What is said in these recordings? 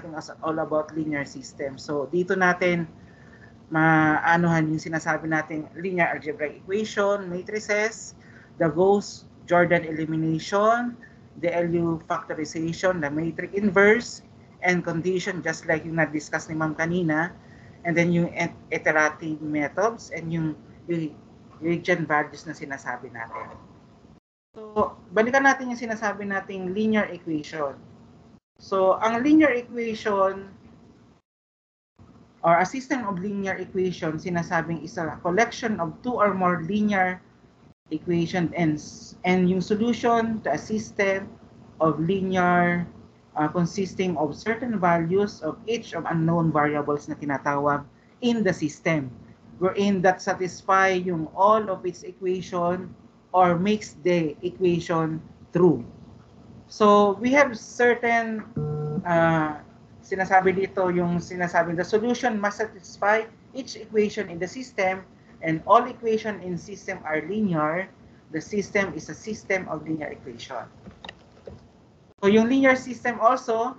as all about linear system. So dito natin maanuhan yung sinasabi nating linear algebraic equation, matrices, the Gauss-Jordan elimination, the LU factorization, the matrix inverse, and condition just like yung na-discuss ni Ma'am kanina, and then yung iterative methods and yung eigenvalues na sinasabi natin. So, balikan natin yung sinasabi nating linear equation. So, ang linear equation or a system of linear equation, sinasabing is a collection of two or more linear equation and yung solution to a system of linear consisting of certain values of each of unknown variables na tinatawag in the system, wherein that satisfy yung all of its equation or makes the equation true. So we have certain sinasabi dito yung sinasabing the solution must satisfy each equation in the system, and all equation in system are linear. The system is a system of linear equation. So yung linear system also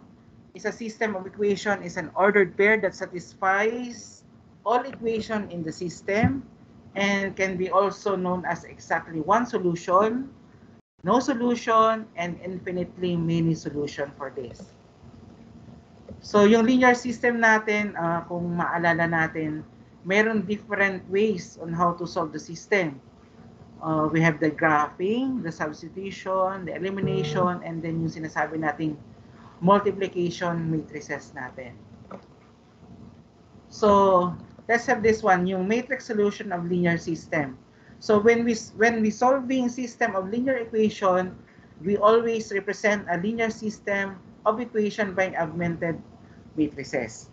is a system of equation, is an ordered pair that satisfies all equation in the system and can be also known as exactly one solution, no solution, and infinitely many solution for this. So yung linear system natin, kung maalala natin, meron different ways on how to solve the system. We have the graphing, the substitution, the elimination, and then yung sinasabi nating multiplication matrices natin. So let's have this one, yung matrix solution of linear system. So when we solving system of linear equation, we always represent a linear system of equation by augmented matrices,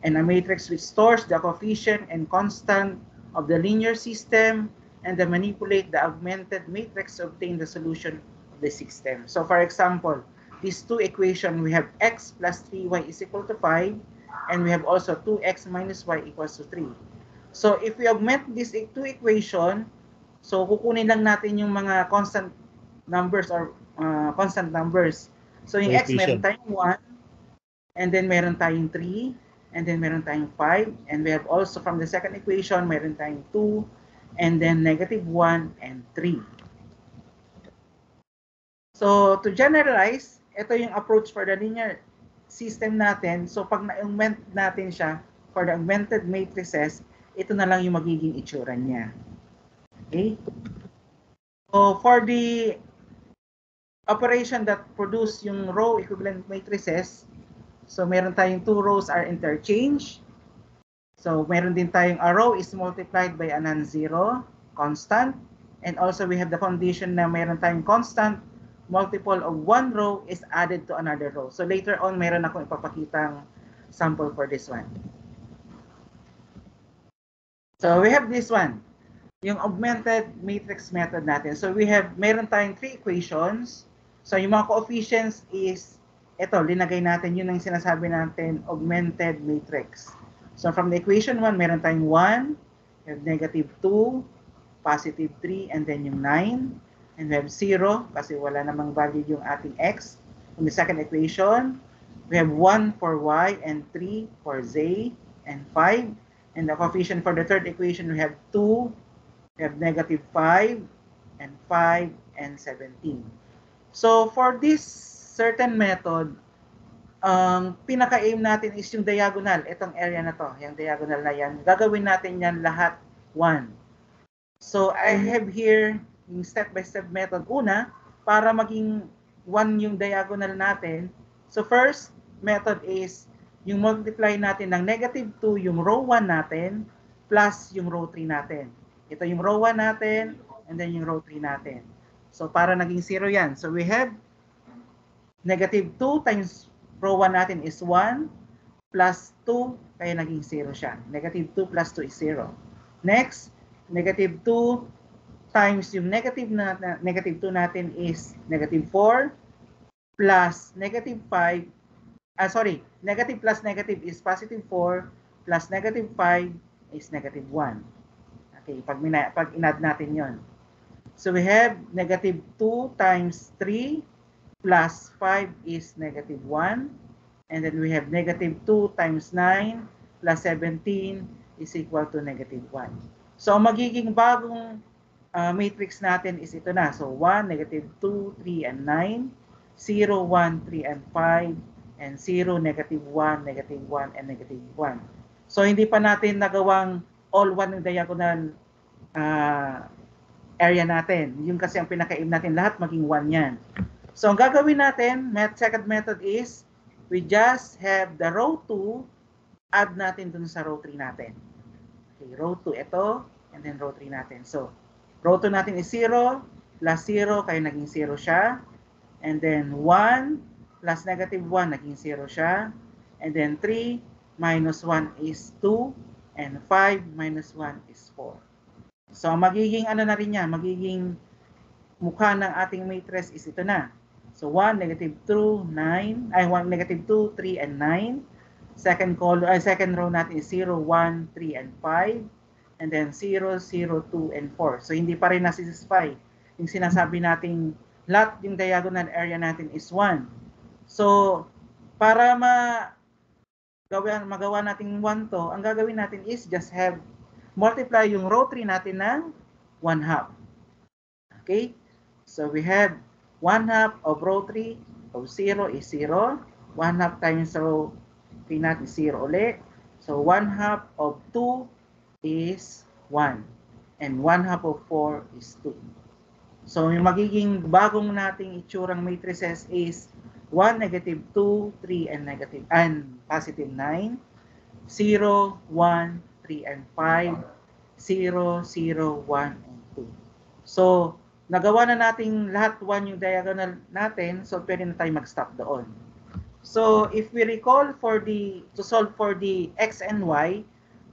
and a matrix which stores the coefficient and constant of the linear system, and then manipulate the augmented matrix to obtain the solution of the system. So for example, these two equations, we have x plus 3y is equal to 5, and we have also 2x minus y equals to 3. So if we augment these two equation, so kukunin lang natin yung mga constant numbers or constant numbers. So yung x meron tayong 1, and then meron tayong 3, and then meron tayong 5, and we have also from the second equation, meron tayong 2, and then negative 1 and 3. So to generalize, ito yung approach for the linear system natin. So pag na-augment natin siya for the augmented matrices, ito na lang yung magiging itsura niya. Okay? So for the operation that produce yung row equivalent matrices, so meron tayong two rows are interchanged. So meron din tayong a row is multiplied by a non-zero constant, and also we have the condition na meron tayong constant multiple of one row is added to another row. So later on, meron akong ipapakitang sample for this one. So we have this one, yung augmented matrix method natin. So we have, meron tayong three equations. So yung mga coefficients is, ito, linagay natin, yun ang sinasabi natin, augmented matrix. So from the equation 1, meron tayong 1, we have negative 2, positive 3, and then yung 9. And we have 0, kasi wala namang value yung ating x. In the second equation, we have 1 for y, and 3 for z, and 5. And the coefficient for the third equation, we have 2, we have negative 5, and 5, and 17. So for this certain method, ang pinaka-aim natin is yung diagonal, itong area na to, yung diagonal na yan. Gagawin natin yan lahat 1. So I have here yung step-by-step method. Una, para maging 1 yung diagonal natin. So first method is yung multiply natin ng negative 2 yung row 1 natin plus yung row 3 natin. Ito yung row 1 natin and then yung row 3 natin. So para naging 0 yan. So we have negative 2 times row 1 natin is 1 plus 2 kaya naging 0 siya. Negative 2 plus 2 is 0. Next, negative 2 times yung negative 2 natin is negative 4 plus negative 5. Negative plus negative is positive 4 plus negative 5 is negative 1. Okay, pag in-add natin yon. So we have negative 2 times 3 plus 5 is negative 1. And then we have negative 2 times 9 plus 17 is equal to negative 1. So, magiging bagong matrix natin is ito na. So, 1, negative 2, 3, and 9. 0, 1, 3, and 5. And 0, negative 1, negative 1, and negative 1. So, hindi pa natin nagawang all 1 ng diagonal area natin. Yung kasi ang pinaka-aim natin, lahat maging 1 yan. So, ang gagawin natin, second method is, we just have the row 2, add natin dun sa row 3 natin. Okay, row 2 ito, and then row 3 natin. So, row 2 natin is 0, plus 0, kaya naging 0 siya. And then 1, plus negative 1, naging 0 siya. And then 3, minus 1 is 2, and 5 minus 1 is 4. So, magiging ano na rin yan, magiging mukha ng ating matrix is ito na. So, 1, negative 2, 9, 1, negative 2, 3, and 9. Second row natin is 0, 1, 3, and 5. And then 0, 0, 2, and 4. So, hindi pa rin nasisatisfy. Yung sinasabi nating lahat yung diagonal area natin is 1. So, para magawa natin 1 to, ang gagawin natin is just have multiply yung row 3 natin ng 1/2. Okay? So, we have 1/2 of row 3 of 0 is 0. 1/2 times row 3 natin is 0 ulit. So, 1/2 of 2 is 1. And 1/2 of 4 is 2. So, yung magiging bagong nating itsurang matrices is 1, negative 2, 3, and positive 9. 0, 1, 3, and 5. 0, 0, 1, and 2. So, nagawa na nating lahat 1 yung diagonal natin, so pwede na tayo mag-stop doon. So, if we recall to solve for the x and y,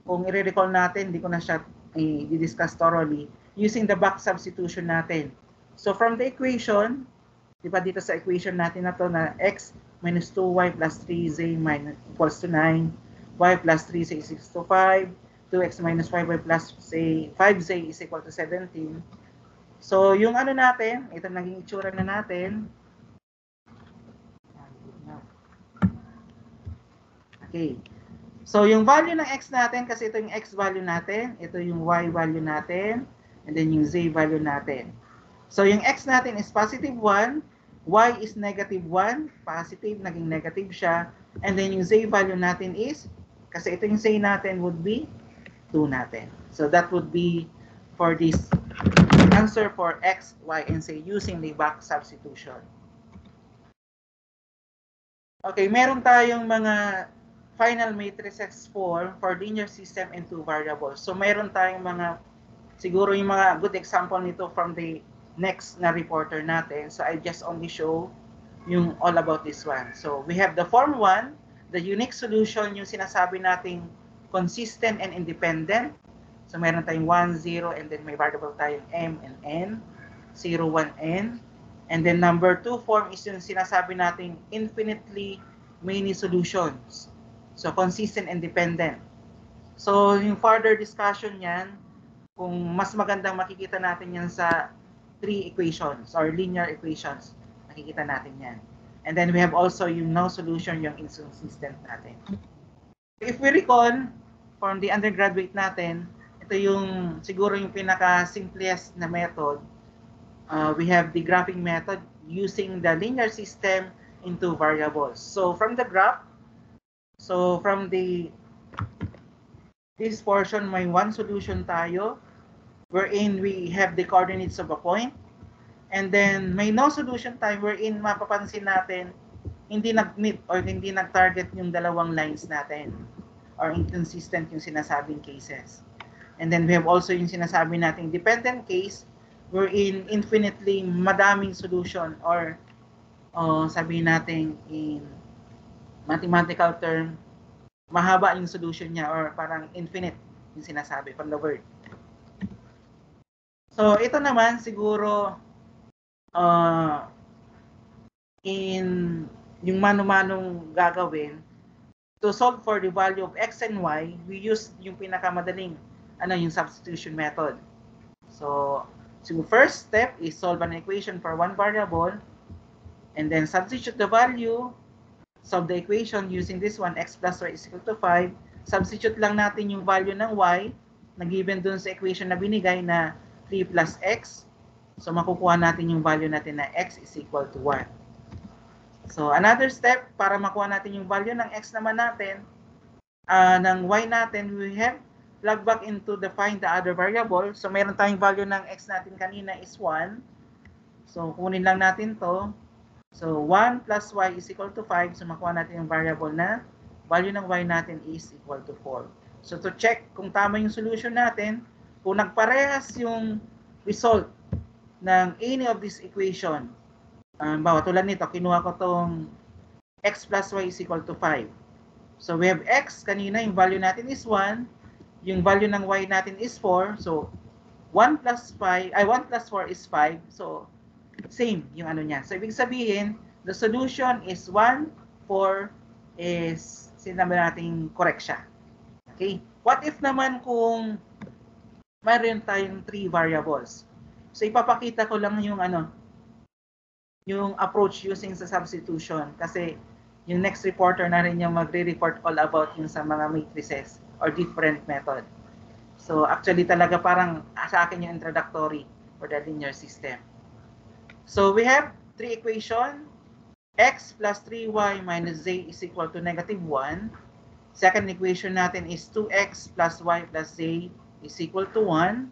kung i-recall natin, hindi ko na siya i-discuss thoroughly, using the back substitution natin. So, from the equation, di ba dito sa equation natin na to na x minus 2y plus 3z equals to 9, y plus 3z is equals to 5, 2x minus 5y plus 5z is equal to 17. So, yung ano natin, ito naging itsura na natin. Okay. So, yung value ng x natin, kasi ito yung x value natin, ito yung y value natin, and then yung z value natin. So, yung x natin is positive 1, y is negative 1, positive, naging negative siya, and then yung z value natin is, kasi ito yung z natin would be 2 natin. So, that would be for this answer for x, y, and z using the back substitution. Okay, meron tayong mga final matrices for linear system and 2 variables. So, meron tayong siguro yung mga good example nito from the next na reporter natin. So, I just only show yung all about this one. So, we have the form 1, the unique solution, yung sinasabi nating consistent and independent. So, meron tayong 1, 0, and then may variable tayong m and n, 0, 1, n. And then number 2 form is yung sinasabi nating infinitely many solutions. So, consistent and dependent. So, yung further discussion yan, kung mas magandang makikita natin yan sa 3 equations or linear equations, makikita natin yan. And then we have also yung no solution, yung inconsistent natin. If we recall, from the undergraduate natin, ito yung siguro yung pinaka-simplest na method. We have the graphing method using the linear system into variables. So from the graph, from this portion, may one solution tayo wherein we have the coordinates of a point. And then may no solution tayo wherein mapapansin natin hindi nag-meet or hindi nag-target yung dalawang lines natin or inconsistent yung sinasabing cases. And then we have also yung sinasabi nating dependent case wherein infinitely madaming solution or sabihin natin in mathematical term, mahaba yung solution niya or parang infinite yung sinasabi from the word. So ito naman siguro in yung mano-manong gagawin to solve for the value of x and y, we use yung pinakamadaling yung substitution method. So first step is solve an equation for one variable and then substitute the value solve the equation using this one, x plus y is equal to 5. Substitute lang natin yung value ng y na given dun sa equation na binigay na 3 plus x. So makukuha natin yung value natin na x is equal to 1. So another step para makuha natin yung value ng x naman natin, ng y natin, we have plug back into the find the other variable. So meron tayong value ng x natin kanina is 1. So kunin lang natin to. So 1 plus y is equal to 5. So makuha natin yung variable na value ng y natin is equal to 4. So to check kung tama yung solution natin, kung nagparehas yung result ng any of this equation, bawa tulad nito, kinuha ko tong x plus y is equal to 5. So we have x, kanina yung value natin is 1, yung value ng y natin is 4. So 1 plus 4 is 5. So same yung ano niya. So ibig sabihin, the solution is 1, 4 is sinabi natin correct siya. Okay? What if naman kung mayroon tayong 3 variables? So ipapakita ko lang yung yung approach using sa substitution kasi yung next reporter na rin yung magre-report all about yung sa mga matrices or different method. So actually talaga parang sa akin yung introductory for the linear system. So we have 3 equation. X plus 3y minus z is equal to negative 1. Second equation natin is 2x plus y plus z is equal to 1.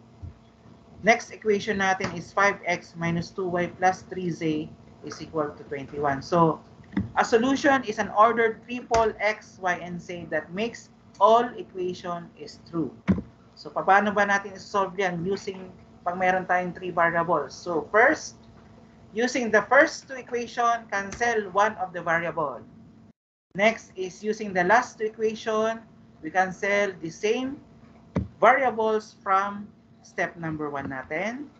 Next equation natin is 5x minus 2y plus 3z is equal to 21. So a solution is an ordered triple x, y, and z that makes all equation is true. So paano ba natin i-solve yan using pag meron tayong 3 variables? So first, using the first 2 equation, cancel one of the variable. Next is using the last 2 equation, we cancel the same variables from step number 1 natin.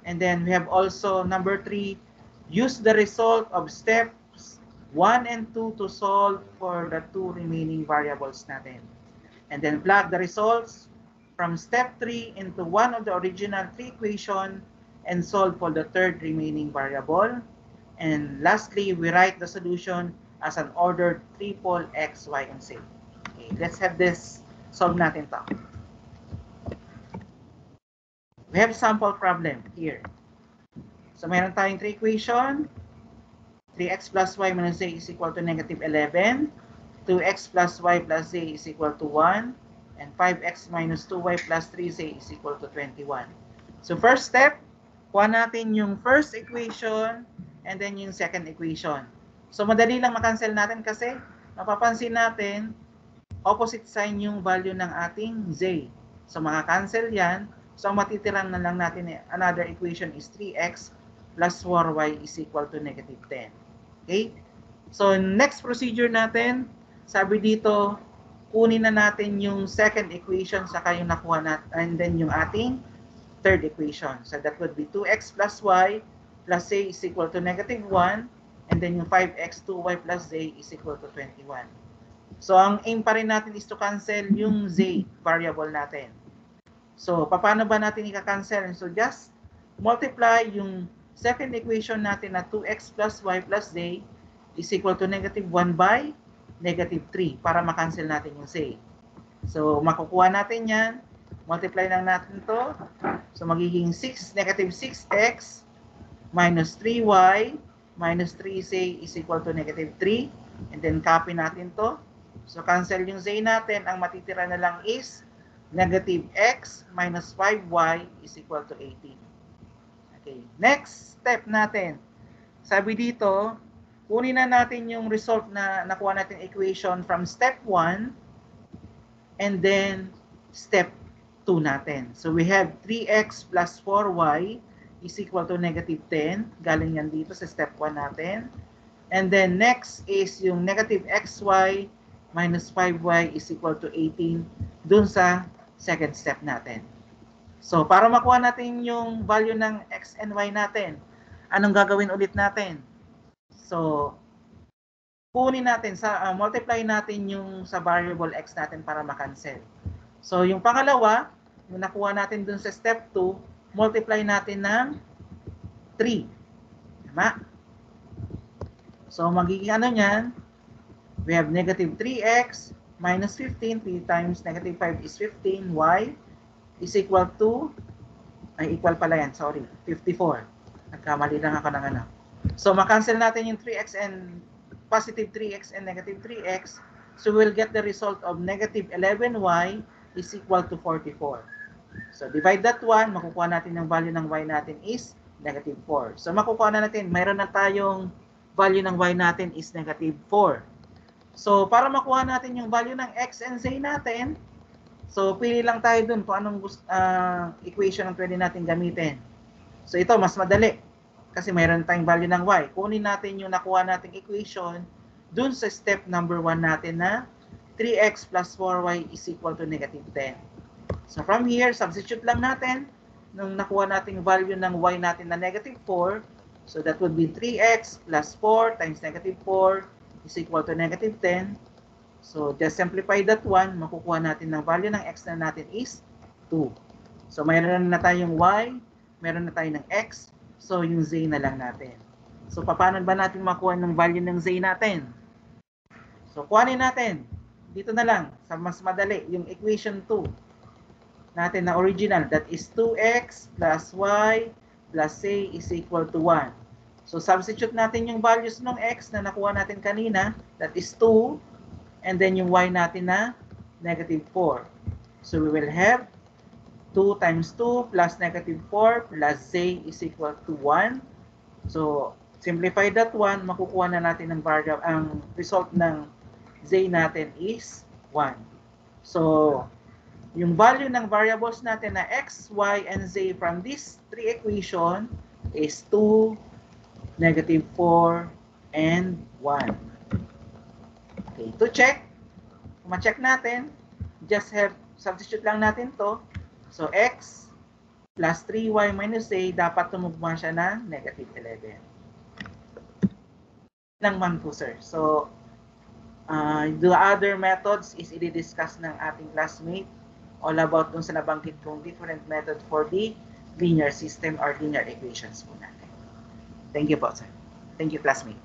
And then we have also number 3, use the result of steps 1 and 2 to solve for the 2 remaining variables natin. And then plug the results from step 3 into one of the original 3 equation and solve for the third remaining variable. And lastly, we write the solution as an ordered triple x, y, and z. Okay, let's have this solve natin to. We have sample problem here. So meron tayong 3 equation. 3x plus y minus z is equal to negative 11. 2x plus y plus z is equal to 1. And 5x minus 2y plus 3z is equal to 21. So first step, kuha natin yung first equation and then yung second equation. So madali lang makancel natin kasi mapapansin natin opposite sign yung value ng ating z. So makakancel yan. So matitiran na lang natin another equation is 3x plus 4y is equal to negative 10. Okay? So next procedure natin, sabi dito, kunin na natin yung second equation saka yung nakuha natin and then yung ating third equation. So that would be 2x plus y plus z is equal to negative 1. And then yung 5x 2y plus z is equal to 21. So ang aim pa rin natin is to cancel yung z variable natin. So paano ba natin i-cancel? So just multiply yung second equation natin na 2x plus y plus z is equal to negative 1 by negative 3 para makancel natin yung z. So makukuha natin yan. Multiply lang natin to. So magiging negative 6x minus 3y minus 3z is equal to negative 3. And then copy natin to. So cancel yung z natin. Ang matitira na lang is negative x minus 5y is equal to 18. Okay. Next step natin. Sabi dito, kunin na natin yung result na nakuha natin equation from step 1 and then step 2 natin. So we have 3x plus 4y is equal to negative 10. Galing yan dito sa step 1 natin. And then next is yung negative xy minus 5y is equal to 18 dun sa second step natin. So para makuha natin yung value ng x and y natin, anong gagawin ulit natin? So kunin natin, multiply natin yung sa variable x natin para makancel. So yung pangalawa, yung nakuha natin dun sa step 2, multiply natin ng 3. Tama? So magiging ano niyan? We have negative 3x minus 15. 3 times negative 5 is 15. Y is equal to, ay equal pala yan, sorry, 54. Nagkamali lang ako ng ano. So, makancel natin yung 3x and positive 3x and negative 3x. So, we'll get the result of negative 11y is equal to 44. So, divide that one, makukuha natin yung value ng y natin is negative 4. So, makukuha na natin, mayroon na tayong value ng y natin is negative 4. So, para makuha natin yung value ng x and z natin, so, pili lang tayo dun kung anong equation ang pwede natin gamitin. So, ito, mas madali. Kasi mayroon tayong value ng y. Kunin natin yung nakuha nating equation dun sa step number 1 natin na 3x plus 4y is equal to negative 10. So from here, substitute lang natin nung nakuha nating value ng y natin na negative 4. So that would be 3x plus 4 times negative 4 is equal to negative 10. So just simplify that one, makukuha natin ng value ng x na natin is 2. So mayroon na tayong y, meron na tayo ng x, so yung z na lang natin. So paano ba natin makuha ng value ng z natin? So kuhanin natin, dito na lang, sa mas madali, yung equation 2 natin na original, that is 2x plus y plus z is equal to 1. So substitute natin yung values ng x na nakuha natin kanina, that is 2, and then yung y natin na negative 4. So we will have 2 times 2 plus negative 4 plus z is equal to 1. So simplify that one, makukuha na natin ang result ng z natin is 1. So yung value ng variables natin na x, y, and z from these three equation is 2, negative 4, and 1. Okay, to check, kung ma-check natin, just have, substitute lang natin to. So, x plus 3y minus z, dapat tumugma siya na negative 11. Lang man po, sir. So, the other methods is i-discuss ng ating classmate all about dun sa nabanggit kong different method for the linear system or linear equations po natin. Thank you po, sir. Thank you, classmate.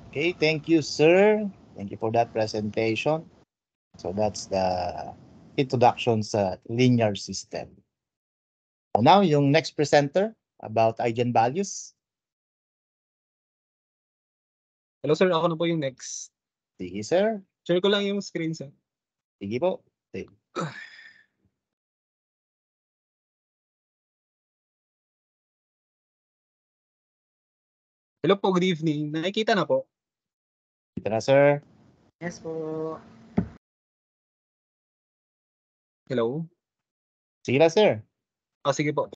Okay, thank you, sir. Thank you for that presentation. So that's the introduction sa linear system. So now, yung next presenter about eigenvalues. Hello, sir. Ako na po yung next. Sige, sir. Share ko lang yung screen, sir. Sige po. Sige. Hello po, good evening. Nakikita na po. Dito na, sir. Yes po. Hello? Sige na, sir. Sige po.